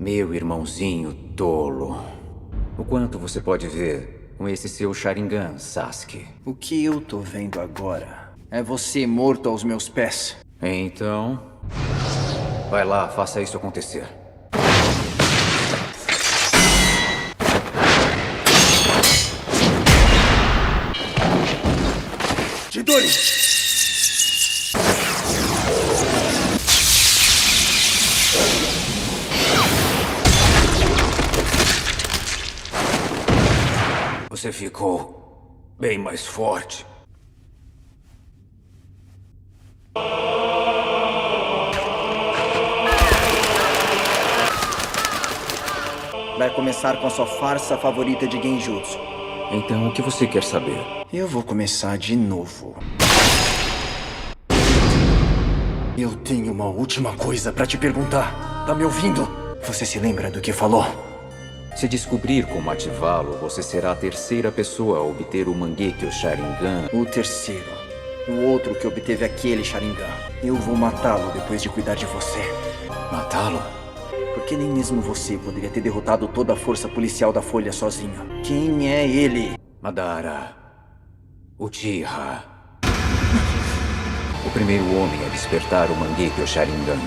Meu irmãozinho tolo. O quanto você pode ver com esse seu Sharingan, Sasuke? O que eu tô vendo agora é você morto aos meus pés. Então, vai lá, faça isso acontecer. Chidori! Você ficou bem mais forte. Vai começar com a sua farsa favorita de Genjutsu. Então, o que você quer saber? Eu vou começar de novo. Eu tenho uma última coisa pra te perguntar. Tá me ouvindo? Você se lembra do que falou? Se descobrir como ativá-lo, você será a terceira pessoa a obter o Mangekyo Sharingan. O terceiro. O outro que obteve aquele Sharingan. Eu vou matá-lo depois de cuidar de você. Matá-lo? Porque nem mesmo você poderia ter derrotado toda a força policial da Folha sozinho. Quem é ele? Madara Uchiha. O primeiro homem a despertar o Mangekyo Sharingan.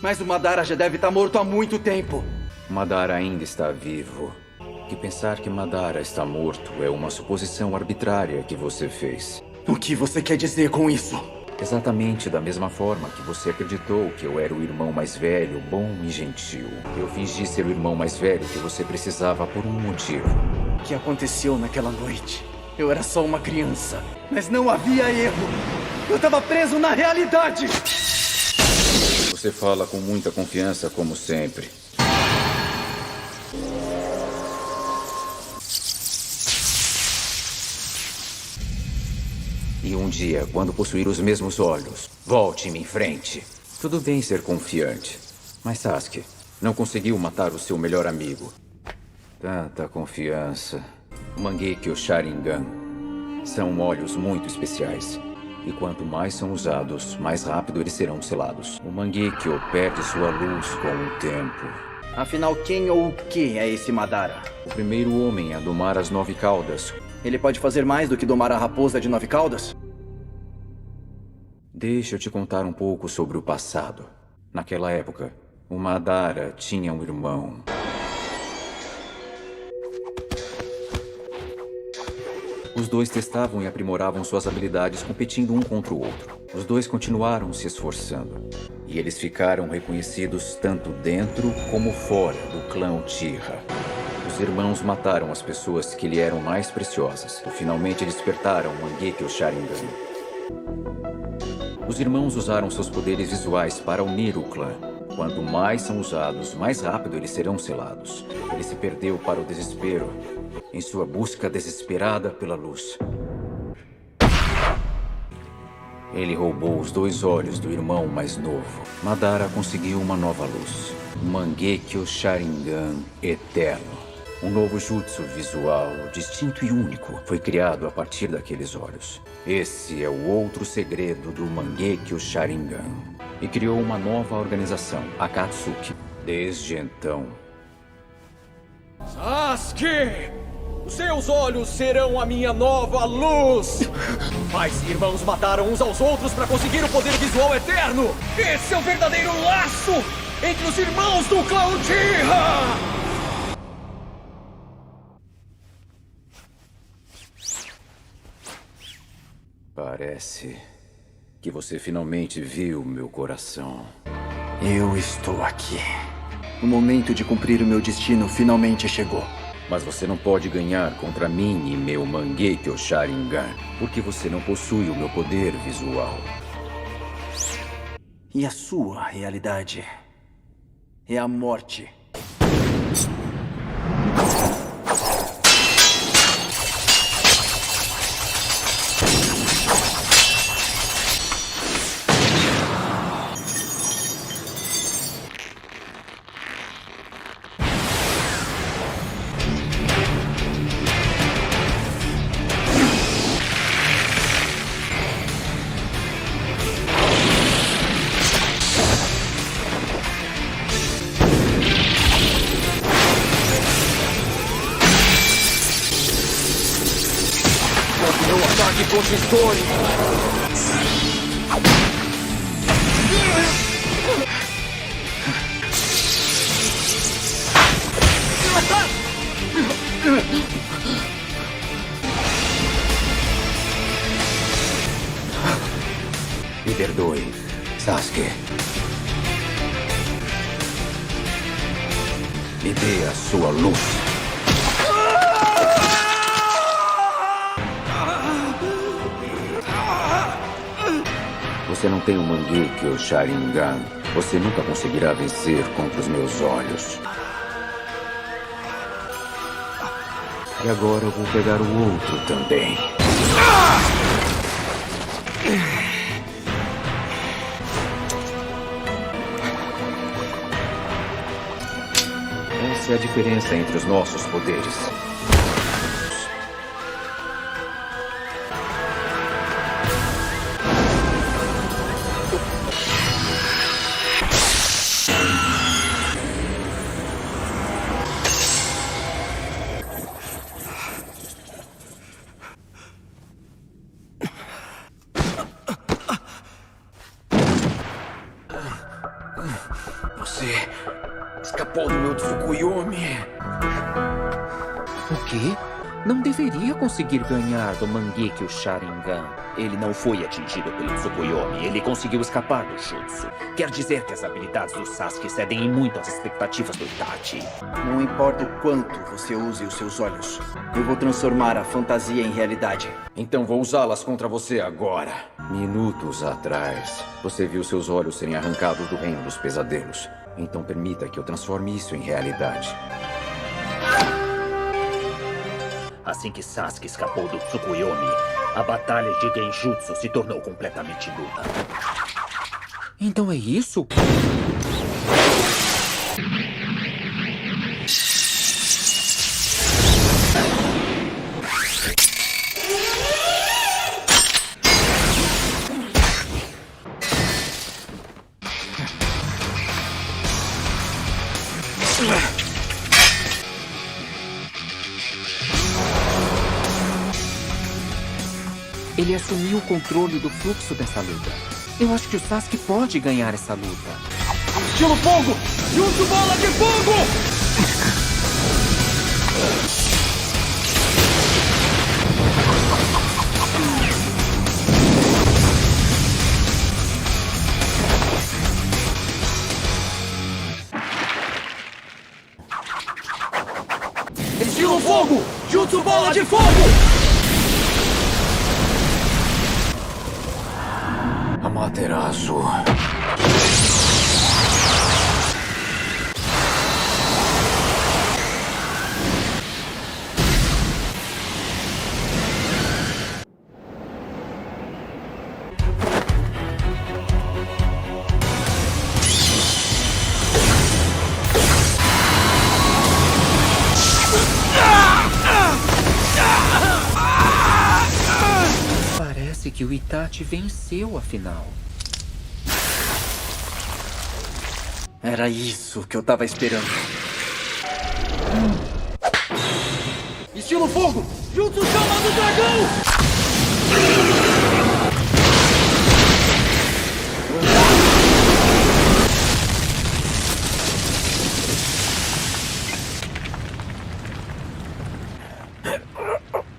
Mas o Madara já deve estar morto há muito tempo. Madara ainda está vivo. Que pensar que Madara está morto é uma suposição arbitrária que você fez. O que você quer dizer com isso? Exatamente da mesma forma que você acreditou que eu era o irmão mais velho, bom e gentil. Eu fingi ser o irmão mais velho que você precisava por um motivo. O que aconteceu naquela noite? Eu era só uma criança, mas não havia erro. Eu estava preso na realidade. Você fala com muita confiança, como sempre. E um dia, quando possuir os mesmos olhos, volte-me em frente. Tudo bem ser confiante, mas Sasuke não conseguiu matar o seu melhor amigo. Tanta confiança. Mangekyo Sharingan são olhos muito especiais. E quanto mais são usados, mais rápido eles serão selados. O Mangekyo perde sua luz com o tempo. Afinal, quem ou o que é esse Madara? O primeiro homem a domar as 9 caudas. Ele pode fazer mais do que domar a raposa de 9 caudas? Deixa eu te contar um pouco sobre o passado. Naquela época, o Madara tinha um irmão. Os dois testavam e aprimoravam suas habilidades competindo um contra o outro. Os dois continuaram se esforçando. E eles ficaram reconhecidos tanto dentro como fora do clã Uchiha. Os irmãos mataram as pessoas que lhe eram mais preciosas. E finalmente despertaram o Mangekyo Sharingan. Os irmãos usaram seus poderes visuais para unir o clã. Quanto mais são usados, mais rápido eles serão selados. Ele se perdeu para o desespero, em sua busca desesperada pela luz. Ele roubou os 2 olhos do irmão mais novo. Madara conseguiu uma nova luz. Mangekyo Sharingan Eterno. Um novo jutsu visual, distinto e único, foi criado a partir daqueles olhos. Esse é o outro segredo do Mangekyo Sharingan. E criou uma nova organização, Akatsuki. Desde então... Sasuke! Seus olhos serão a minha nova luz! Pais e irmãos mataram uns aos outros para conseguir o poder visual eterno! Esse é o verdadeiro laço entre os irmãos do clã Uchiha! Parece que você finalmente viu meu coração. Eu estou aqui. O momento de cumprir o meu destino finalmente chegou. Mas você não pode ganhar contra mim e meu Mangekyo Sharingan, porque você não possui o meu poder visual. E a sua realidade é a morte. Ataque consistório! Me perdoe, Sasuke. Me dê a sua luz. Você não tem o Mangekyou ou Sharingan. Você nunca conseguirá vencer contra os meus olhos. E agora eu vou pegar o outro também. Essa é a diferença entre os nossos poderes. Você escapou do meu Tsukuyomi. O quê? Não deveria conseguir ganhar do Mangekyou Sharingan. Ele não foi atingido pelo Tsukuyomi. Ele conseguiu escapar do Jutsu. Quer dizer que as habilidades do Sasuke cedem em muito às expectativas do Itachi. Não importa o quanto você use os seus olhos, eu vou transformar a fantasia em realidade. Então vou usá-las contra você agora. Minutos atrás, você viu seus olhos serem arrancados do reino dos pesadelos. Então permita que eu transforme isso em realidade. Assim que Sasuke escapou do Tsukuyomi, a batalha de Genjutsu se tornou completamente nula. Então é isso? Ele assumiu o controle do fluxo dessa luta. Eu acho que o Sasuke pode ganhar essa luta. Estilo fogo! Jutsu bola de fogo! Estilo fogo! Jutsu bola de fogo! Amaterasu. Parece que o Itachi venceu, afinal. Era isso que eu tava esperando. Estilo fogo! Jutsu chama do dragão!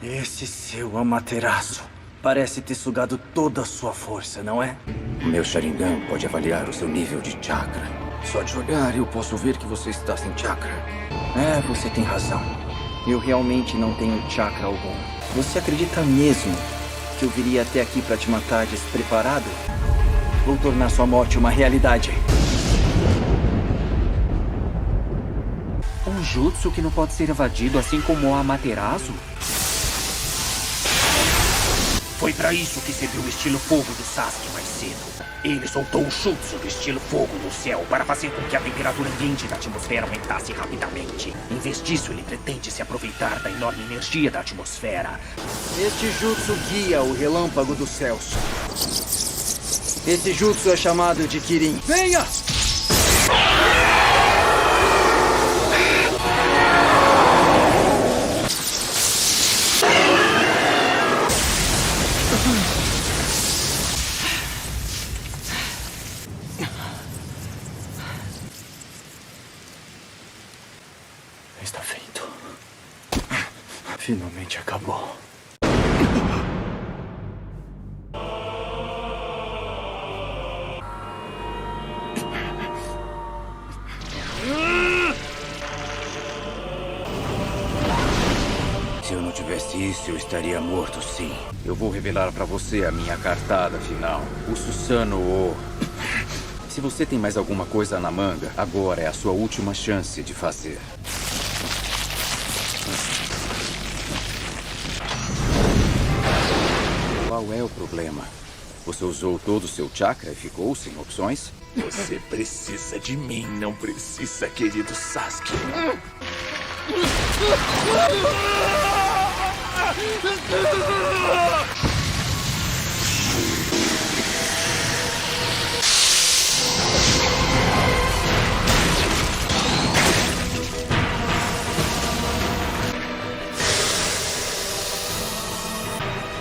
Esse seu Amaterasu parece ter sugado toda a sua força, não é? O meu Sharingan pode avaliar o seu nível de chakra. Só de olhar eu posso ver que você está sem chakra. É, você tem razão. Eu realmente não tenho chakra algum. Você acredita mesmo que eu viria até aqui pra te matar despreparado? Vou tornar sua morte uma realidade. Um jutsu que não pode ser evadido, assim como o Amaterasu? Foi pra isso que serviu o estilo fogo do Sasuke mais cedo. Ele soltou o jutsu do estilo fogo no céu para fazer com que a temperatura ambiente da atmosfera aumentasse rapidamente. Em vez disso, ele pretende se aproveitar da enorme energia da atmosfera. Este jutsu guia o relâmpago dos céus. Esse jutsu é chamado de Kirin. Venha! Está feito. Finalmente acabou. Se eu não tivesse isso, eu estaria morto, sim. Eu vou revelar pra você a minha cartada final. O Susanoo. Se você tem mais alguma coisa na manga, agora é a sua última chance de fazer. Qual é o problema? Você usou todo o seu chakra e ficou sem opções? Você precisa de mim, não precisa, querido Sasuke.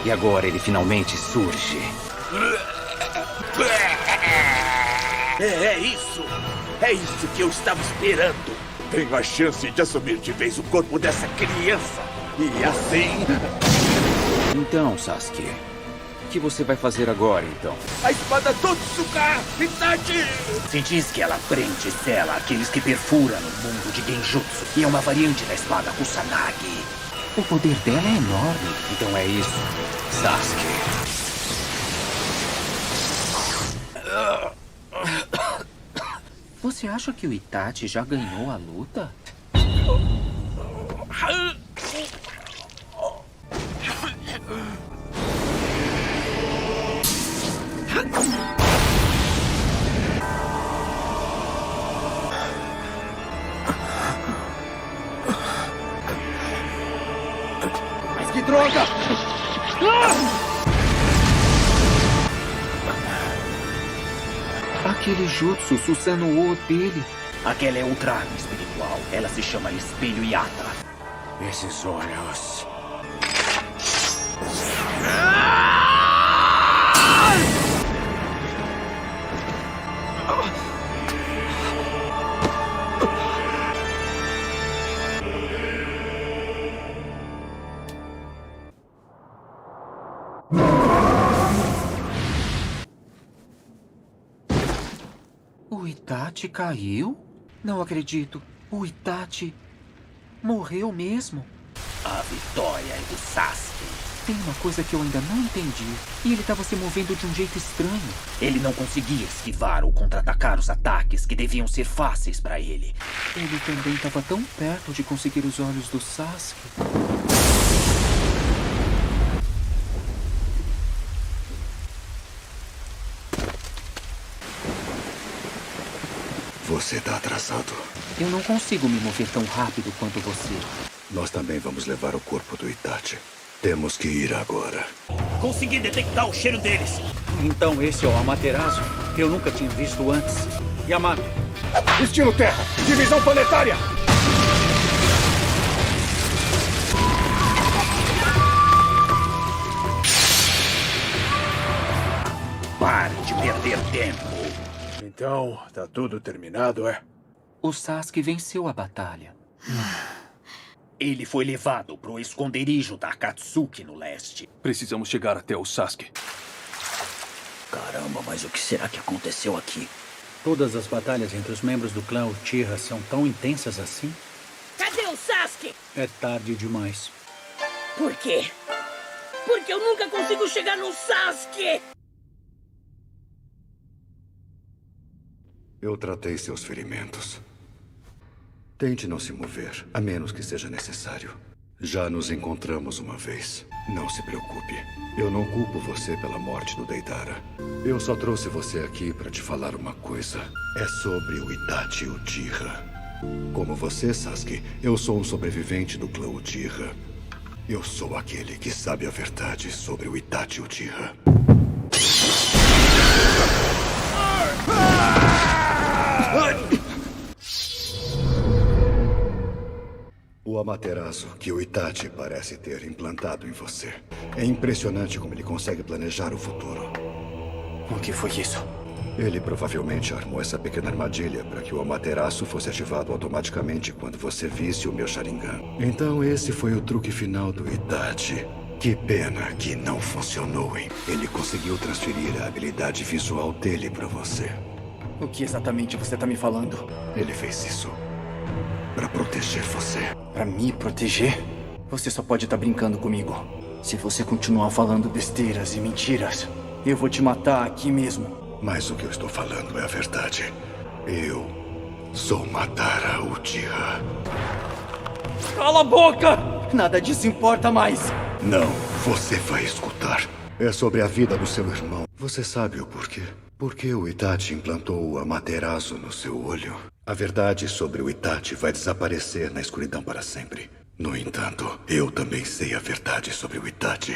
E agora ele finalmente surge. É isso! É isso que eu estava esperando! Tenho a chance de assumir de vez o corpo dessa criança! E assim... Então, Sasuke, o que você vai fazer agora, então? A espada Totsuka! Itachi! Se diz que ela prende e sela aqueles que perfuram no mundo de Genjutsu. E é uma variante da espada Kusanagi. O poder dela é enorme. Então é isso, Sasuke. Você acha que o Itachi já ganhou a luta? Mas que droga! Aquele jutsu Susanoo dele. Aquela é outra arma espiritual. Ela se chama Espelho Yatra. Esses olhos... O Itachi caiu? Não acredito. O Itachi morreu mesmo. A vitória é do Sasuke. Tem uma coisa que eu ainda não entendi. E ele estava se movendo de um jeito estranho. Ele não conseguia esquivar ou contra-atacar os ataques que deviam ser fáceis para ele. Ele também estava tão perto de conseguir os olhos do Sasuke. Você tá atrasado. Eu não consigo me mover tão rápido quanto você. Nós também vamos levar o corpo do Itachi. Temos que ir agora. Consegui detectar o cheiro deles! Então esse é o Amaterasu. Eu nunca tinha visto antes. Yamato. Estilo Terra! Divisão planetária! Pare de perder tempo. Então, tá tudo terminado, é? O Sasuke venceu a batalha. Ele foi levado pro esconderijo da Akatsuki no leste. Precisamos chegar até o Sasuke. Caramba, mas o que será que aconteceu aqui? Todas as batalhas entre os membros do clã Uchiha são tão intensas assim? Cadê o Sasuke? É tarde demais. Por quê? Porque eu nunca consigo chegar no Sasuke! Eu tratei seus ferimentos. Tente não se mover, a menos que seja necessário. Já nos encontramos uma vez. Não se preocupe. Eu não culpo você pela morte do Deidara. Eu só trouxe você aqui para te falar uma coisa. É sobre o Itachi Uchiha. Como você, Sasuke, eu sou um sobrevivente do clã Uchiha. Eu sou aquele que sabe a verdade sobre o Itachi Uchiha. O Amaterasu que o Itachi parece ter implantado em você. É impressionante como ele consegue planejar o futuro. O que foi isso? Ele provavelmente armou essa pequena armadilha para que o Amaterasu fosse ativado automaticamente quando você visse o meu Sharingan. Então esse foi o truque final do Itachi. Que pena que não funcionou, hein? Ele conseguiu transferir a habilidade visual dele para você. O que exatamente você tá me falando? Ele fez isso para proteger você. Pra me proteger? Você só pode estar brincando comigo. Se você continuar falando besteiras e mentiras, eu vou te matar aqui mesmo. Mas o que eu estou falando é a verdade. Eu sou Madara Uchiha. Cala a boca! Nada disso importa mais. Não, você vai escutar. É sobre a vida do seu irmão. Você sabe o porquê? Porque o Itachi implantou o Amaterasu no seu olho. A verdade sobre o Itachi vai desaparecer na escuridão para sempre. No entanto, eu também sei a verdade sobre o Itachi.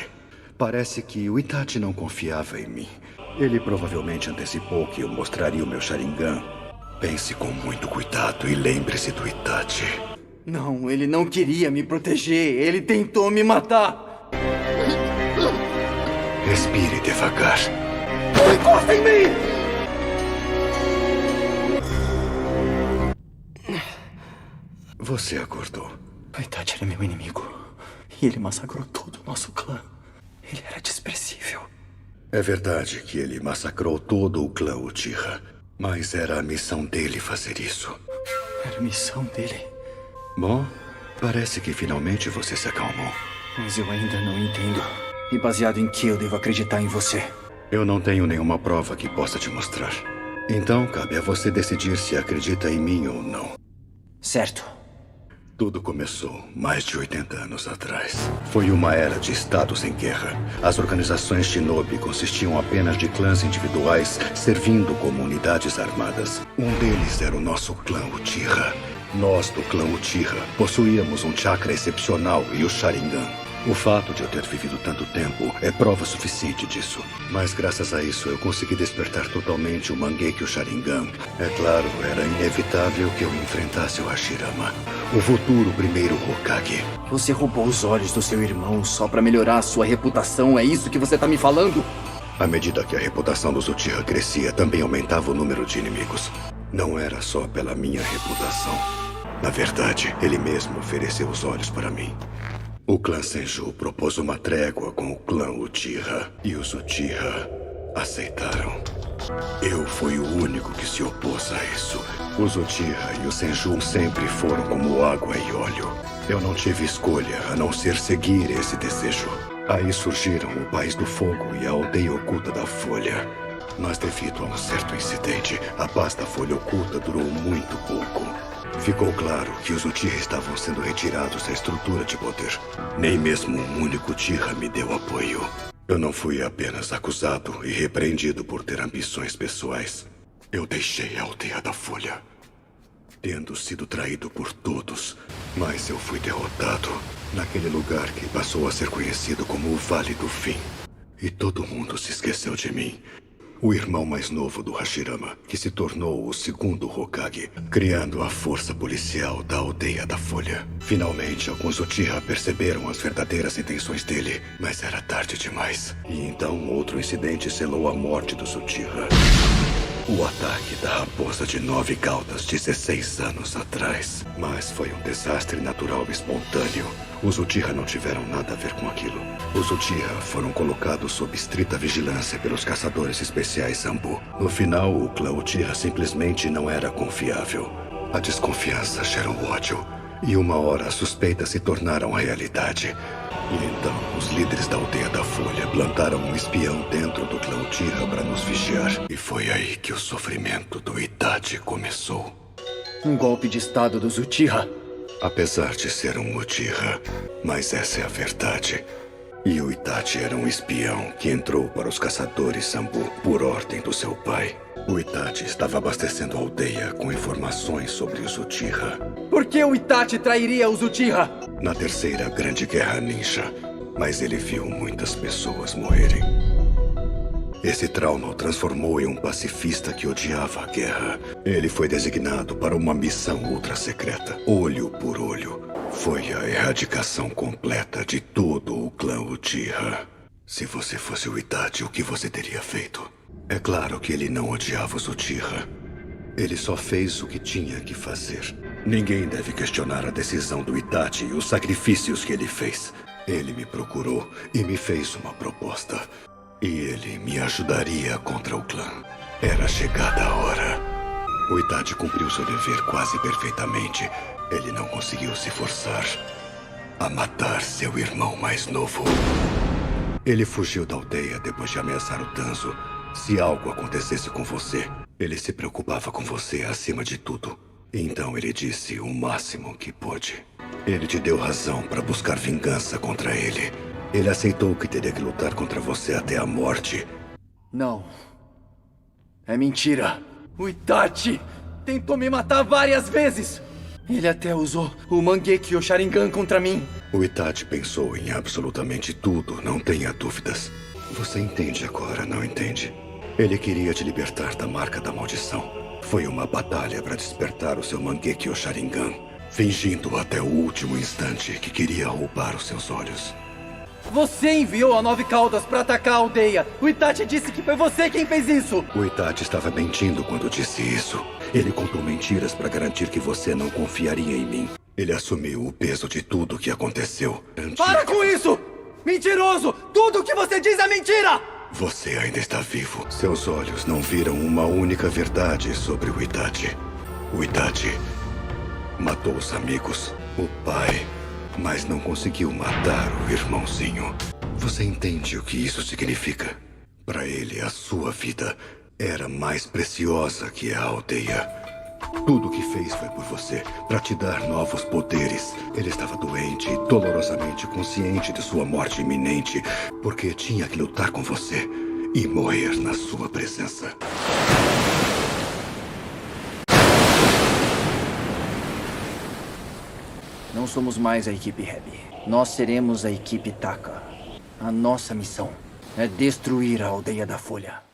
Parece que o Itachi não confiava em mim. Ele provavelmente antecipou que eu mostraria o meu Sharingan. Pense com muito cuidado e lembre-se do Itachi. Não, ele não queria me proteger. Ele tentou me matar. Respire devagar. Não encosta em mim! Você acordou. O Itachi era meu inimigo. E ele massacrou todo o nosso clã. Ele era desprezível. É verdade que ele massacrou todo o clã Uchiha. Mas era a missão dele fazer isso. Era a missão dele. Bom, parece que finalmente você se acalmou. Mas eu ainda não entendo. E baseado em que eu devo acreditar em você? Eu não tenho nenhuma prova que possa te mostrar. Então, cabe a você decidir se acredita em mim ou não. Certo. Tudo começou mais de 80 anos atrás. Foi uma era de estados em guerra. As organizações Shinobi consistiam apenas de clãs individuais servindo como unidades armadas. Um deles era o nosso clã Uchiha. Nós, do clã Uchiha, possuíamos um chakra excepcional e o Sharingan. O fato de eu ter vivido tanto tempo é prova suficiente disso. Mas graças a isso eu consegui despertar totalmente o Mangekyo Sharingan. É claro, era inevitável que eu enfrentasse o Hashirama, o futuro primeiro Hokage. Você roubou os olhos do seu irmão só pra melhorar a sua reputação? É isso que você tá me falando? À medida que a reputação dos Uchiha crescia, também aumentava o número de inimigos. Não era só pela minha reputação. Na verdade, ele mesmo ofereceu os olhos para mim. O clã Senju propôs uma trégua com o clã Uchiha e os Uchiha aceitaram. Eu fui o único que se opôs a isso. Os Uchiha e os Senju sempre foram como água e óleo. Eu não tive escolha a não ser seguir esse desejo. Aí surgiram o País do Fogo e a Aldeia Oculta da Folha. Mas devido a um certo incidente, a paz da Folha Oculta durou muito pouco. Ficou claro que os Uchiha estavam sendo retirados da estrutura de poder. Nem mesmo um único Uchiha me deu apoio. Eu não fui apenas acusado e repreendido por ter ambições pessoais. Eu deixei a Aldeia da Folha, tendo sido traído por todos. Mas eu fui derrotado naquele lugar que passou a ser conhecido como o Vale do Fim. E todo mundo se esqueceu de mim. O irmão mais novo do Hashirama, que se tornou o segundo Hokage, criando a força policial da Aldeia da Folha. Finalmente, alguns Uchiha perceberam as verdadeiras intenções dele, mas era tarde demais. E então outro incidente selou a morte dos Uchiha. O ataque da Raposa de 9 Caudas 16 anos atrás. Mas foi um desastre natural e espontâneo. Os Uchiha não tiveram nada a ver com aquilo. Os Uchiha foram colocados sob estrita vigilância pelos caçadores especiais Zambu. No final, o clã Uchiha simplesmente não era confiável. A desconfiança gerou ódio. E uma hora as suspeitas se tornaram realidade. E então, os líderes da Aldeia da Folha plantaram um espião dentro do clã Uchiha para nos vigiar. E foi aí que o sofrimento do Itachi começou. Um golpe de estado dos Uchiha? Apesar de ser um Uchiha, mas essa é a verdade. E o Itachi era um espião que entrou para os caçadores Zambu por ordem do seu pai. O Itachi estava abastecendo a aldeia com informações sobre os Uchiha. Por que o Itachi trairia os Uchiha? Na terceira grande guerra ninja, mas ele viu muitas pessoas morrerem. Esse trauma o transformou em um pacifista que odiava a guerra. Ele foi designado para uma missão ultra-secreta, olho por olho. Foi a erradicação completa de todo o clã Uchiha. Se você fosse o Itachi, o que você teria feito? É claro que ele não odiava os Uchiha. Ele só fez o que tinha que fazer. Ninguém deve questionar a decisão do Itachi e os sacrifícios que ele fez. Ele me procurou e me fez uma proposta. E ele me ajudaria contra o clã. Era chegada a hora. O Itachi cumpriu seu dever quase perfeitamente. Ele não conseguiu se forçar a matar seu irmão mais novo. Ele fugiu da aldeia depois de ameaçar o Danzo. Se algo acontecesse com você, ele se preocupava com você acima de tudo. Então ele disse o máximo que pôde. Ele te deu razão para buscar vingança contra ele. Ele aceitou que teria que lutar contra você até a morte. Não. É mentira. O Itachi tentou me matar várias vezes. Ele até usou o Mangekyo e o Sharingan contra mim. O Itachi pensou em absolutamente tudo, não tenha dúvidas. Você entende agora, não entende? Ele queria te libertar da marca da maldição. Foi uma batalha para despertar o seu Mangekyo Sharingan, fingindo até o último instante que queria roubar os seus olhos. Você enviou a 9 Caudas para atacar a aldeia. O Itachi disse que foi você quem fez isso. O Itachi estava mentindo quando disse isso. Ele contou mentiras para garantir que você não confiaria em mim. Ele assumiu o peso de tudo o que aconteceu. Para com isso! Mentiroso! Tudo o que você diz é mentira! Você ainda está vivo. Seus olhos não viram uma única verdade sobre o Itachi. O Itachi matou os amigos, o pai, mas não conseguiu matar o irmãozinho. Você entende o que isso significa? Para ele, a sua vida era mais preciosa que a aldeia. Tudo o que fez foi por você, para te dar novos poderes. Ele estava doente, dolorosamente consciente de sua morte iminente, porque tinha que lutar com você e morrer na sua presença. Não somos mais a equipe Hebi. Nós seremos a equipe Taka. A nossa missão é destruir a Aldeia da Folha.